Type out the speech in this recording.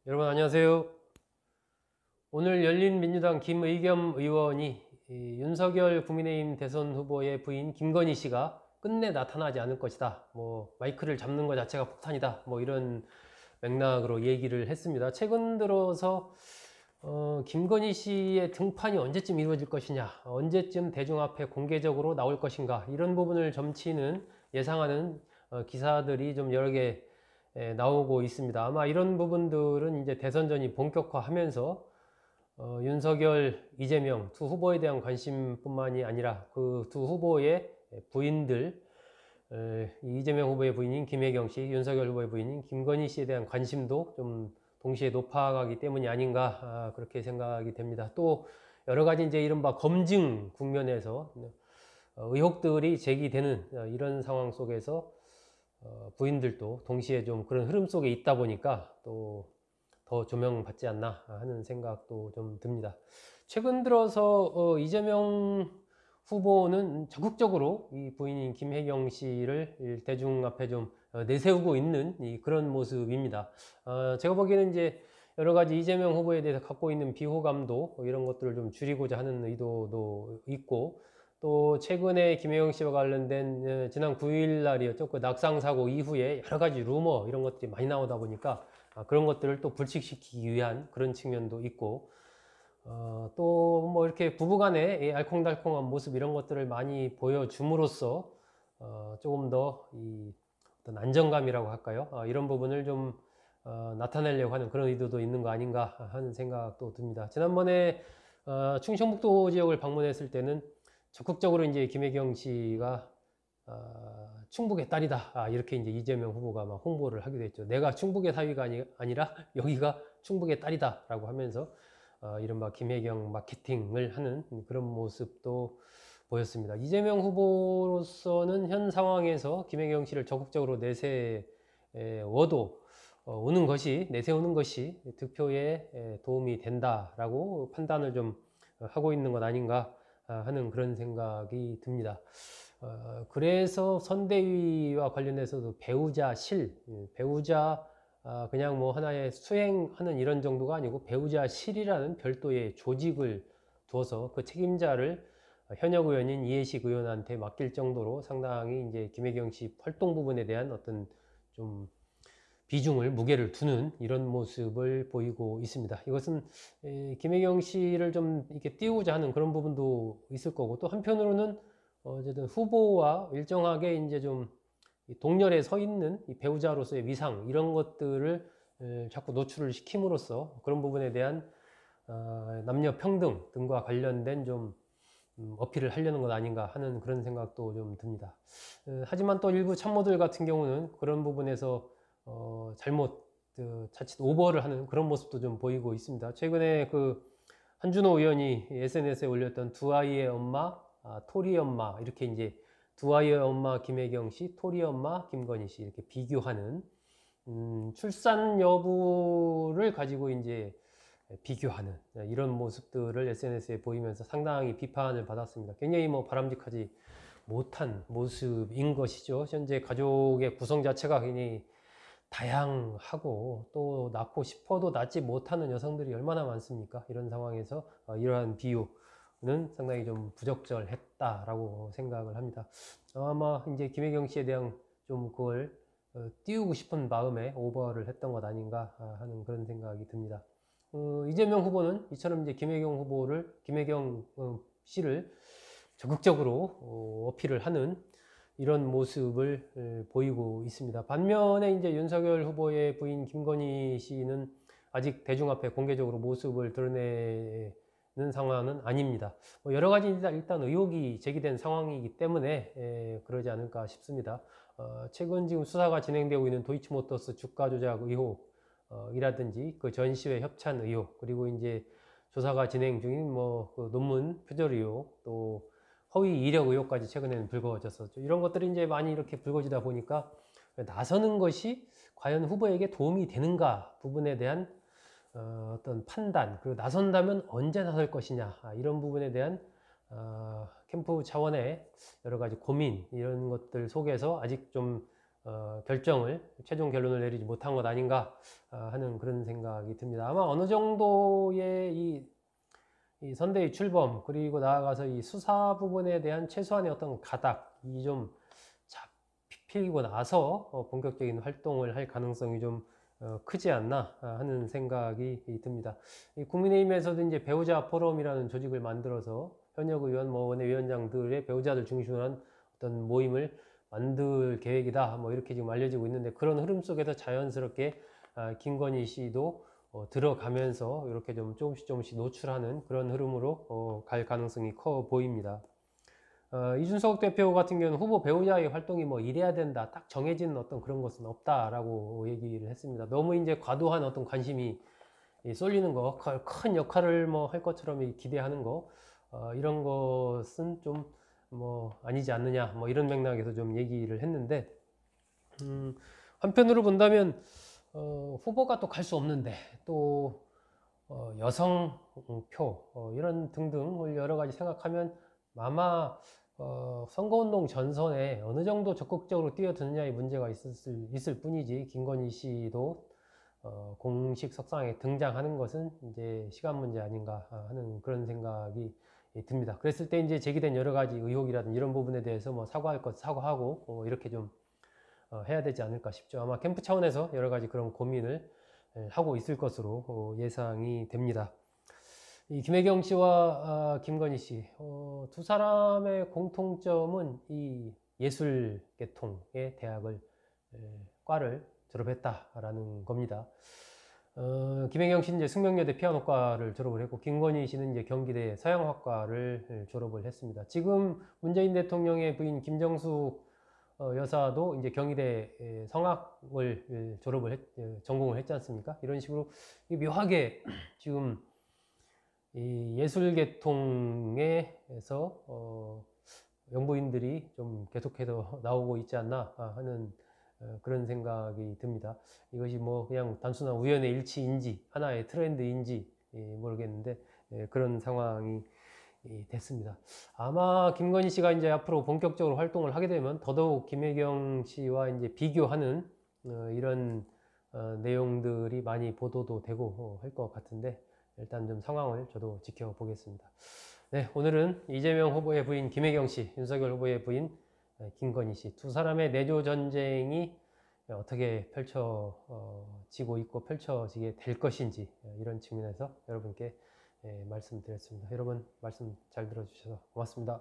여러분 안녕하세요. 오늘 열린민주당 김의겸 의원이 윤석열 국민의힘 대선 후보의 부인 김건희 씨가 끝내 나타나지 않을 것이다. 마이크를 잡는 것 자체가 폭탄이다. 이런 맥락으로 얘기를 했습니다. 최근 들어서 김건희 씨의 등판이 언제쯤 이루어질 것이냐, 언제쯤 대중 앞에 공개적으로 나올 것인가, 이런 부분을 점치는 예상하는 기사들이 좀 여러 개 나오고 있습니다. 아마 이런 부분들은 이제 대선전이 본격화하면서 윤석열, 이재명 두 후보에 대한 관심뿐만이 아니라 그 두 후보의 부인들, 이재명 후보의 부인인 김혜경 씨, 윤석열 후보의 부인인 김건희 씨에 대한 관심도 좀 동시에 높아가기 때문이 아닌가, 그렇게 생각이 됩니다. 또 여러 가지 이제 이른바 검증 국면에서 의혹들이 제기되는 이런 상황 속에서 부인들도 동시에 좀 그런 흐름 속에 있다 보니까 또 더 조명받지 않나 하는 생각도 좀 듭니다. 최근 들어서 이재명 후보는 적극적으로 이 부인인 김혜경 씨를 대중 앞에 좀 내세우고 있는 그런 모습입니다. 제가 보기에는 이제 여러 가지 이재명 후보에 대해서 갖고 있는 비호감도 이런 것들을 좀 줄이고자 하는 의도도 있고, 또 최근에 김혜경 씨와 관련된 지난 9일 날이었죠. 그 낙상 사고 이후에 여러 가지 루머 이런 것들이 많이 나오다 보니까 그런 것들을 또 불식시키기 위한 그런 측면도 있고, 또 뭐 이렇게 부부간의 알콩달콩한 모습 이런 것들을 많이 보여줌으로써 조금 더 이 어떤 안정감이라고 할까요? 이런 부분을 좀 나타내려고 하는 그런 의도도 있는 거 아닌가 하는 생각도 듭니다. 지난번에 충청북도 지역을 방문했을 때는 적극적으로 이제 김혜경 씨가 충북의 딸이다. 이렇게 이제 이재명 후보가 막 홍보를 하기도 했죠. 내가 충북의 사위가 아니라 여기가 충북의 딸이다라고 하면서 이른바 김혜경 마케팅을 하는 그런 모습도 보였습니다. 이재명 후보로서는 현 상황에서 김혜경 씨를 적극적으로 내세워도 내세우는 것이 득표에 도움이 된다라고 판단을 좀 하고 있는 것 아닌가 하는 그런 생각이 듭니다. 그래서 선대위와 관련해서도 배우자 그냥 뭐 하나의 수행하는 이런 정도가 아니고 배우자실이라는 별도의 조직을 두어서 그 책임자를 현역 의원인 이해식 의원한테 맡길 정도로 상당히 이제 김혜경 씨 활동 부분에 대한 어떤 좀 무게를 두는 이런 모습을 보이고 있습니다. 이것은 김혜경 씨를 좀 이렇게 띄우고자 하는 그런 부분도 있을 거고, 또 한편으로는 어쨌든 후보와 일정하게 이제 좀 동렬에 서 있는 이 배우자로서의 위상 이런 것들을 자꾸 노출을 시킴으로써 그런 부분에 대한 남녀 평등 등과 관련된 좀 어필을 하려는 것 아닌가 하는 그런 생각도 좀 듭니다. 하지만 또 일부 참모들 같은 경우는 그런 부분에서 잘못 자칫 오버를 하는 그런 모습도 좀 보이고 있습니다. 최근에 그 한준호 의원이 SNS에 올렸던 두 아이의 엄마, 토리 엄마, 이렇게 이제 두 아이의 엄마 김혜경 씨, 토리 엄마 김건희 씨 이렇게 비교하는 출산 여부를 가지고 이제 비교하는 이런 모습들을 SNS에 보이면서 상당히 비판을 받았습니다. 굉장히 뭐 바람직하지 못한 모습인 것이죠. 현재 가족의 구성 자체가 굉장히 다양하고 또 낳고 싶어도 낳지 못하는 여성들이 얼마나 많습니까? 이런 상황에서 이러한 비유는 상당히 좀 부적절했다라고 생각을 합니다. 아마 이제 김혜경 씨에 대한 좀 그걸 띄우고 싶은 마음에 오버를 했던 것 아닌가 하는 그런 생각이 듭니다. 이재명 후보는 이처럼 이제 김혜경 씨를 적극적으로 어필을 하는 이런 모습을 보이고 있습니다. 반면에 이제 윤석열 후보의 부인 김건희 씨는 아직 대중 앞에 공개적으로 모습을 드러내는 상황은 아닙니다. 여러 가지 일단 의혹이 제기된 상황이기 때문에 그러지 않을까 싶습니다. 최근 지금 수사가 진행되고 있는 도이치모터스 주가 조작 의혹이라든지 그 전시회 협찬 의혹, 그리고 이제 조사가 진행 중인 그 논문 표절 의혹, 또 허위 이력 의혹까지 최근에는 불거졌었죠. 이런 것들이 이제 많이 이렇게 불거지다 보니까 나서는 것이 과연 후보에게 도움이 되는가 부분에 대한 어떤 판단, 그리고 나선다면 언제 나설 것이냐, 이런 부분에 대한 캠프 차원의 여러 가지 고민 이런 것들 속에서 아직 좀 최종 결론을 내리지 못한 것 아닌가 하는 그런 생각이 듭니다. 아마 어느 정도의 이 선대의 출범, 그리고 나아가서 이 수사 부분에 대한 최소한의 어떤 가닥이 좀 잡히고 나서 본격적인 활동을 할 가능성이 좀 크지 않나 하는 생각이 듭니다. 이 국민의힘에서도 이제 배우자 포럼이라는 조직을 만들어서 현역 의원, 원내위원장들의 배우자들 중심으로 한 어떤 모임을 만들 계획이다, 뭐 이렇게 지금 알려지고 있는데, 그런 흐름 속에서 자연스럽게 김건희 씨도 들어가면서 이렇게 좀 조금씩 노출하는 그런 흐름으로 갈 가능성이 커 보입니다. 이준석 대표 같은 경우는 후보 배우자의 활동이 뭐 이래야 된다, 딱 정해진 어떤 그런 것은 없다라고 얘기를 했습니다. 너무 이제 과도한 어떤 관심이 쏠리는 거, 큰 역할을 뭐 할 것처럼 기대하는 거, 이런 것은 좀 뭐 아니지 않느냐, 뭐 이런 맥락에서 좀 얘기를 했는데, 한편으로 본다면 후보가 또 갈 수 없는데 또 여성표 이런 등등을 여러 가지 생각하면 아마 선거운동 전선에 어느 정도 적극적으로 뛰어드느냐의 문제가 있을 뿐이지, 김건희 씨도 공식 석상에 등장하는 것은 이제 시간 문제 아닌가 하는 그런 생각이 듭니다. 그랬을 때 이제 제기된 여러 가지 의혹이라든지 이런 부분에 대해서 뭐 사과할 것 사과하고 이렇게 좀 해야 되지 않을까 싶죠. 아마 캠프 차원에서 여러 가지 그런 고민을 하고 있을 것으로 예상이 됩니다. 이 김혜경 씨와 김건희 씨, 두 사람의 공통점은 이 예술계통의 대학을 과를 졸업했다라는 겁니다. 김혜경 씨는 이제 숙명여대 피아노과를 졸업을 했고, 김건희 씨는 이제 경기대 서양학과를 졸업을 했습니다. 지금 문재인 대통령의 부인 김정숙 여사도 이제 경희대 성악을 전공을 했지 않습니까? 이런 식으로 묘하게 지금 이 예술계통에서 영부인들이 좀 계속해서 나오고 있지 않나 하는 그런 생각이 듭니다. 이것이 뭐 그냥 단순한 우연의 일치인지 하나의 트렌드인지 모르겠는데 그런 상황이 됐습니다. 아마 김건희 씨가 이제 앞으로 본격적으로 활동을 하게 되면 더더욱 김혜경 씨와 이제 비교하는 이런 내용들이 많이 보도도 되고 할 것 같은데, 일단 좀 상황을 저도 지켜보겠습니다. 네, 오늘은 이재명 후보의 부인 김혜경 씨, 윤석열 후보의 부인 김건희 씨, 두 사람의 내조 전쟁이 어떻게 펼쳐지고 있고 펼쳐지게 될 것인지, 이런 측면에서 여러분께 말씀드렸습니다. 여러분 말씀 잘 들어주셔서 고맙습니다.